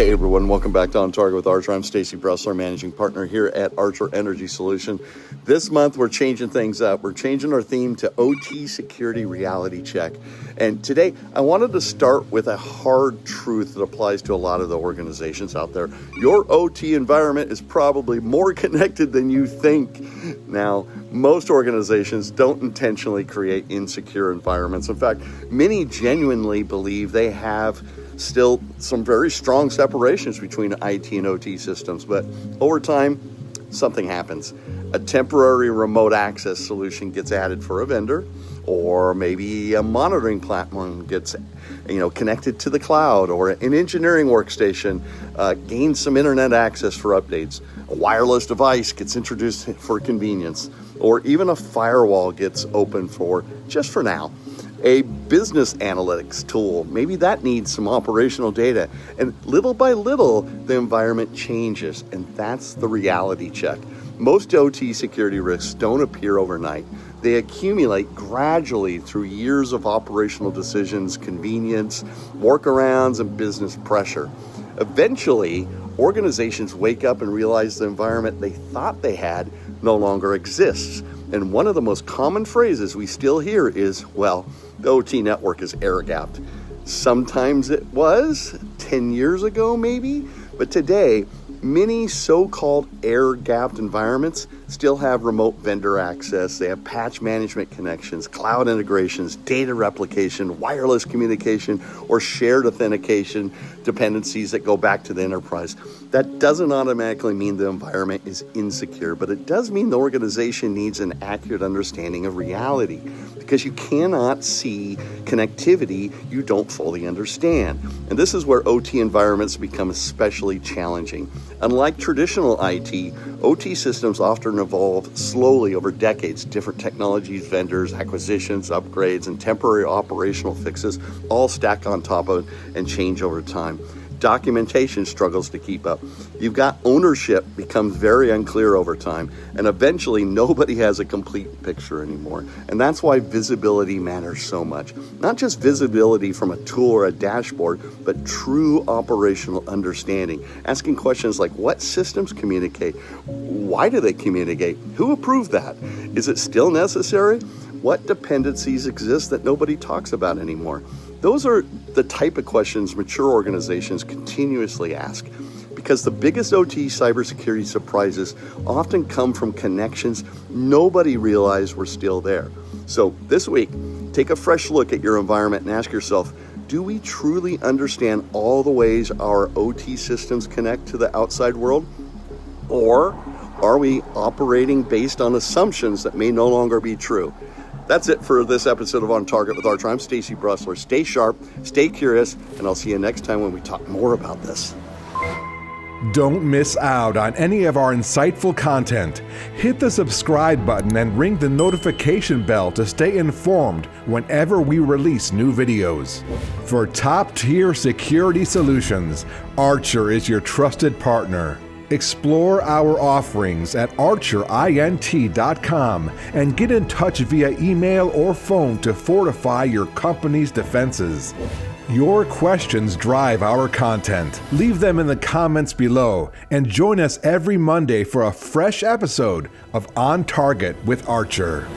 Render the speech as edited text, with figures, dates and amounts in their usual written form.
Hey everyone, welcome back to On Target with Archer. I'm Stacy Bresler, managing partner here at Archer Energy Solution. This month we're changing things up. We're changing our theme to OT Security Reality Check. And today I wanted to start with a hard truth that applies to a lot of the organizations out there. Your OT environment is probably more connected than you think. Now, most organizations don't intentionally create insecure environments. In fact, many genuinely believe they have still some very strong separations between IT and OT systems, but over time, something happens. A temporary remote access solution gets added for a vendor, or maybe a monitoring platform gets connected to the cloud, or an engineering workstation gains some internet access for updates. A wireless device gets introduced for convenience, or even a firewall gets open just for now. A business analytics tool, maybe that needs some operational data. And little by little, the environment changes, and that's the reality check. Most OT security risks don't appear overnight. They accumulate gradually through years of operational decisions, convenience, workarounds, and business pressure. Eventually, organizations wake up and realize the environment they thought they had no longer exists. And one of the most common phrases we still hear is, well, the OT network is air-gapped. Sometimes it was 10 years ago, maybe, but today, many so-called air-gapped environments still have remote vendor access. They have patch management connections, cloud integrations, data replication, wireless communication, or shared authentication dependencies that go back to the enterprise. That doesn't automatically mean the environment is insecure, but it does mean the organization needs an accurate understanding of reality, because you cannot see connectivity you don't fully understand. And this is where OT environments become especially challenging. Unlike traditional IT, OT systems often evolve slowly over decades. Different technologies, vendors, acquisitions, upgrades, and temporary operational fixes all stack on top of it and change over time. Documentation struggles to keep up. You've got ownership becomes very unclear over time, and eventually nobody has a complete picture anymore. And that's why visibility matters so much. Not just visibility from a tool or a dashboard, but true operational understanding. Asking questions like, what systems communicate? Why do they communicate? Who approved that? Is it still necessary? What dependencies exist that nobody talks about anymore? Those are the type of questions mature organizations continuously ask, because the biggest OT cybersecurity surprises often come from connections nobody realized were still there. So this week, take a fresh look at your environment and ask yourself, do we truly understand all the ways our OT systems connect to the outside world? Or are we operating based on assumptions that may no longer be true? That's it for this episode of On Target with Archer. I'm Stacy Bresler. Stay sharp, stay curious, and I'll see you next time when we talk more about this. Don't miss out on any of our insightful content. Hit the subscribe button and ring the notification bell to stay informed whenever we release new videos. For top-tier security solutions, Archer is your trusted partner. Explore our offerings at archerint.com and get in touch via email or phone to fortify your company's defenses. Your questions drive our content. Leave them in the comments below and join us every Monday for a fresh episode of On Target with Archer.